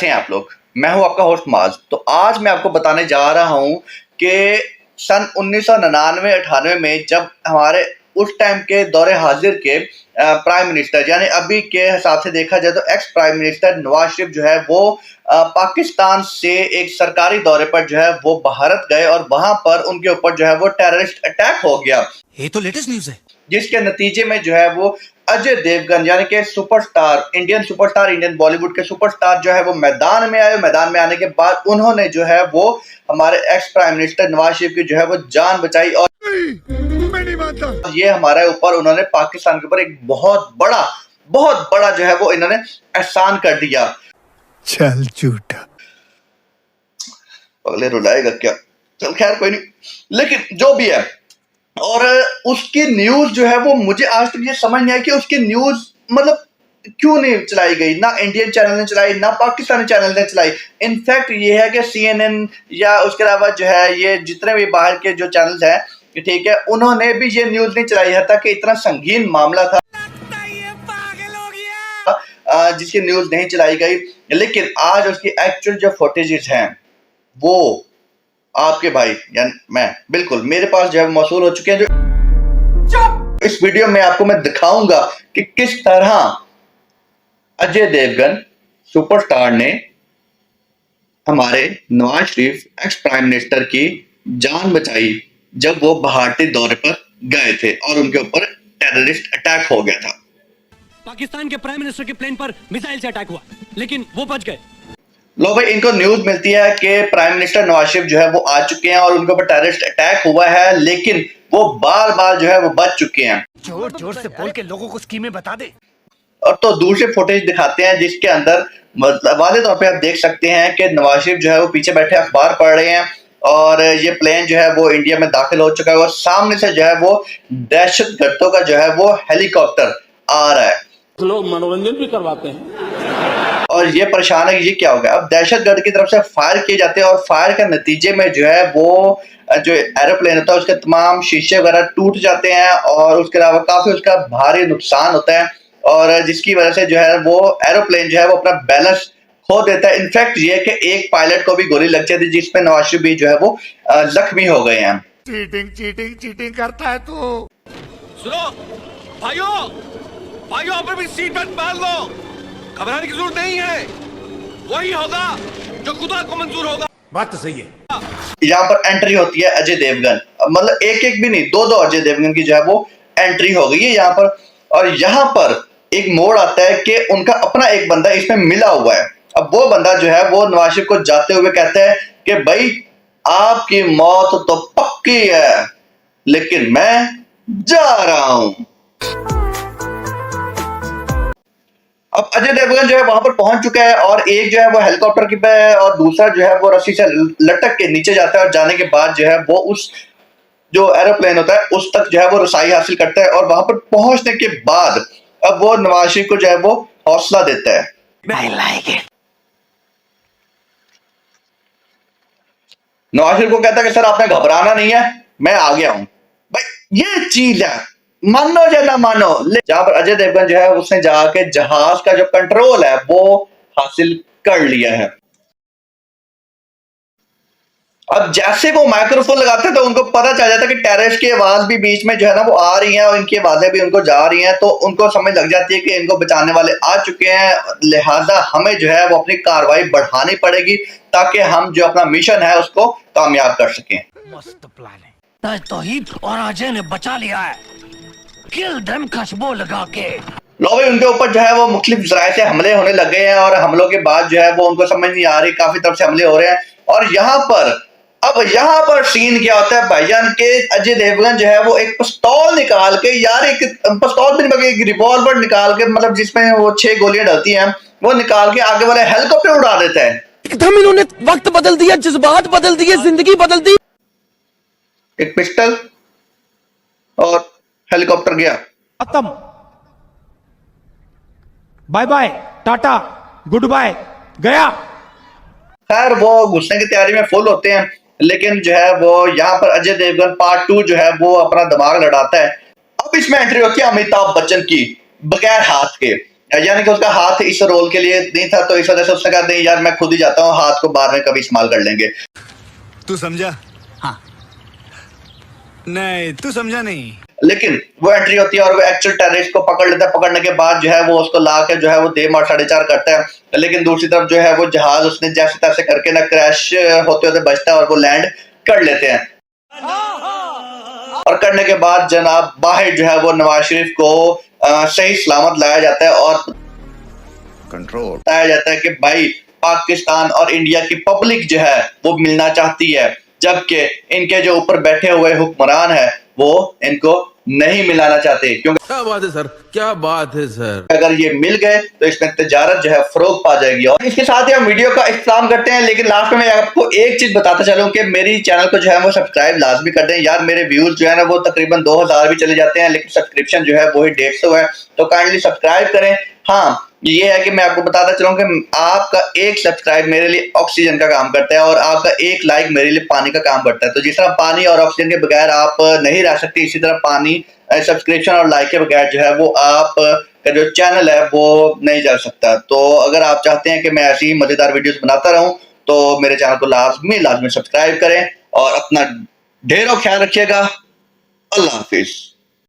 कैसे हैं आप लोग। मैं हूं आपका होस्ट माज। तो आज मैं आपको बताने जा रहा हूं कि सन 1999-98 में जब हमारे उस टाइम के दौरे हाजिर के प्राइम मिनिस्टर यानी अभी के हिसाब से देखा जाए तो ex prime minister Nawaz Sharif जो है वो पाकिस्तान से एक सरकारी दौरे पर जो है वो भारत गए और वहां पर उनके ऊपर जो है वो टेररिस्ट अटैक हो गया। ये तो लेटेस्ट न्यूज़ है। जिसके नतीजे में जो है वो अजय देवगन यानी कि सुपरस्टार, इंडियन बॉलीवुड के सुपरस्टार जो है वो मैदान में आए। मैदान में आने के बाद उन्होंने जो है वो हमारे ex prime minister Nawaz Sharif की जो है वो जान बचाई और मैं नहीं मानता ये हमारे ऊपर उन्होंने पाकिस्तान के ऊपर एक बहुत बड़ा जो है वो इन्होंने एहसान कर दिया। चल झूठा अगले रुलाएगा क्या, चल खैर कोई नहीं, लेकिन जो भी है। और उसकी न्यूज जो है वो मुझे आज तक ये समझ नहीं आया कि उसकी न्यूज मतलब क्यों नहीं चलाई गई। ना इंडियन चैनल ने चलाई, ना पाकिस्तानी चैनल ने चलाई। इनफैक्ट ये है कि CNN या उसके अलावा जो है ये जितने भी बाहर के जो चैनल्स हैं, ठीक है, उन्होंने भी ये न्यूज नहीं चलाई है ताकि इतना संगीन मामला था जिसकी न्यूज नहीं चलाई गई। लेकिन आज उसकी एक्चुअल जो फुटेजेस हैं वो आपके भाई यानी मैं बिल्कुल मेरे पास जो है मौसूल हो चुके हैं। जो इस वीडियो में आपको मैं दिखाऊंगा कि किस तरह अजय देवगन सुपरस्टार ने हमारे Nawaz Sharif ex prime minister की जान बचाई जब वो भारतीय दौरे पर गए थे और उनके ऊपर टेररिस्ट अटैक हो गया था। पाकिस्तान के प्राइम मिनिस्टर के प्लेन पर मिसाइल से अटैक हुआ लेकिन वो बच गए। लो भाई, इनको न्यूज मिलती है कि प्राइम मिनिस्टर नवाज शरीफ जो है वो आ चुके हैं और उनके ऊपर टेररिस्ट अटैक हुआ है, लेकिन वो बार जो है वो बच चुके हैं। जोर से बोल के लोगों को स्कीमें बता दे। और तो दूसरे फुटेज दिखाते हैं जिसके अंदर मतलब वाज़ेह तौर पे आप देख सकते हैं कि नवाज शरीफ जो है वो पीछे बैठे अखबार पढ़ रहे हैं और ये प्लेन जो है वो इंडिया में दाखिल हो चुका है और सामने से जो है वो दहशतगर्दों का जो है वो हेलीकॉप्टर आ रहा है। लोग मनोरंजन भी करवाते हैं और ये परेशान है कि ये क्या हो गया। अब दहशतगर्द की तरफ से फायर किए जाते हैं और फायर के नतीजे में जो है वो जो एरोप्लेन होता है उसके तमाम शीशे वगैरह टूट जाते हैं और उसके अलावा काफी उसका भारी नुकसान होता है और जिसकी वजह से जो है वो एरोप्लेन जो है वो अपना बैलेंस खो देता है। इनफैक्ट ये कि एक पायलट को भी गोली लग जाती है जिसमें नवाज शरीफ भी जो है वो जख्मी हो गए हैं। चीटिंग करता है तू। सुनो भाइयों पर भी सीट बेल्ट पहन लो, घबराने की जरूरत नहीं है, वही होगा जो खुदा को मंजूर होगा। बात तो सही है। यहाँ पर एंट्री होती है अजय देवगन, मतलब एक भी नहीं दो अजय देवगन की जो है वो एंट्री हो गई है यहाँ पर। और यहाँ पर एक मोड़ आता है कि उनका अपना एक बंदा इसमें मिला हुआ है। अब वो बंदा जो है वो नवाज शरीफ को जाते हुए कहता है कि भाई आपकी मौत तो पक्की है लेकिन मैं जा रहा हूं। अब अजय देवगन जो है वहां पर पहुंच चुका है और एक जो है वो हेलीकॉप्टर की पे है और दूसरा जो है वो रस्सी से लटक के नीचे जाता है और जाने के बाद जो है वो उस जो एरोप्लेन होता है उस तक जो है वो रसाई हासिल करता है और वहां पर पहुंचने के बाद अब वो नवाज शरीफ को जो है वो हौसला देता है। I like it. Nawaz Sharif को कहता है कि सर आपने घबराना नहीं है, मैं आ गया हूं। भाई ये चीज है, मानो या ना मानो। जहां पर अजय देवगन जो है उसने जाके जहाज का जो कंट्रोल है वो हासिल कर लिया है। अब जैसे वो माइक्रोफोन लगाते हैं तो उनको पता चल जाता है कि टेररिस्ट की आवाज भी बीच में जो है ना वो आ रही है और इनकी आवाजें भी उनको जा रही हैं, तो उनको समझ लग जाती है कि इनको बचाने वाले आ चुके हैं, लिहाजा हमें जो है वो अपनी कार्रवाई बढ़ानी पड़ेगी ताकि हम जो अपना मिशन है उसको कामयाब कर सकें। मस्त प्लान है। तौहीद और अजय ने बचा लिया है। किल देम खुशबू लगा के। लो भाई, उनके ऊपर जो है वो मुख्तलिफ जराए से हमले होने लग गए हैं और हमलों के बाद जो है वो उनको समझ नहीं आ रही, काफी तरफ से हमले हो रहे हैं। और यहाँ पर सीन क्या होता है भाईजान के अजय देवगन जो है वो एक पिस्तौल निकाल के, यार एक पिस्तौल भी नहीं बल्कि एक रिवॉल्वर निकाल के, मतलब जिसमें वो 6 गोलियां डलती हैं, वो निकाल के आगे वाले हेलीकॉप्टर उड़ा देता है। एकदम इन्होंने वक्त बदल दिया, जज्बात बदल दिए, जिंदगी बदल दी। एक पिस्टल और हेलीकॉप्टर गया खत्म। Bye bye tata goodbye गया। खैर वो घुसने की तैयारी में फुल होते हैं, लेकिन जो है वो यहाँ पर अजय देवगन पार्ट 2 जो है वो अपना दिमाग लड़ाता है। अब इसमें एंट्री होती है अमिताभ बच्चन की बगैर हाथ के। यानी कि उसका हाथ इस रोल के लिए नहीं था, तो इस वजह से उसने कहा नहीं यार मैं खुद ही जाता हूँ, हाथ को बाद में कभी इस्तेमाल कर लेंगे। तू समझा? हाँ। नहीं तू समझा नहीं। लेकिन वो एंट्री होती है और वो एक्चुअल टेररिस्ट को पकड़ लेता है। पकड़ने के बाद जो है वो उसको ला के जो है वो 3.5 करता है। लेकिन दूसरी तरफ जो है वो जहाज उसने जैसे तैसे करके ना क्रैश होते होते बचता है और वो लैंड कर लेते हैं। और करने के बाद जनाब बाहर जो है वो नवाज शरीफ को सही सलामत लाया जाता है और कंट्रोल बताया जाता है कि भाई पाकिस्तान और इंडिया की पब्लिक जो है वो मिलना चाहती है, जबकि इनके जो ऊपर बैठे हुए हुक्मरान है वो इनको नहीं मिलाना चाहते। क्योंकि क्या बात है सर, क्या बात है सर। अगर ये मिल गए तो इसमें तिजारत जो है फरोग पा जाएगी। और इसके साथ ही हम वीडियो का इख्तिताम करते हैं, लेकिन लास्ट में मैं आपको एक चीज बताता चलूं कि मेरी चैनल को जो है वो सब्सक्राइब लाजमी कर दें यार। मेरे व्यूज जो है ना वो तकरीबन 2000 भी चले जाते हैं, लेकिन सब्सक्रिप्शन जो है वो ही 150 है, तो काइंडली सब्सक्राइब करें। हाँ ये है कि मैं आपको बताता चलूं कि आपका एक सब्सक्राइब मेरे लिए ऑक्सीजन का काम करता है और आपका एक लाइक मेरे लिए पानी का काम करता है। तो जिस तरह पानी और ऑक्सीजन के बगैर आप नहीं रह सकते, इसी तरह पानी सब्सक्रिप्शन और लाइक के बगैर जो है वो आप का जो चैनल है वो नहीं चल सकता। तो अगर आप चाहते हैं कि मैं ऐसी ही मजेदार वीडियोस बनाता रहूं तो मेरे चैनल को लाजमी सब्सक्राइब करें और अपना ढेरों ख्याल रखिएगा। अल्लाह हाफिज।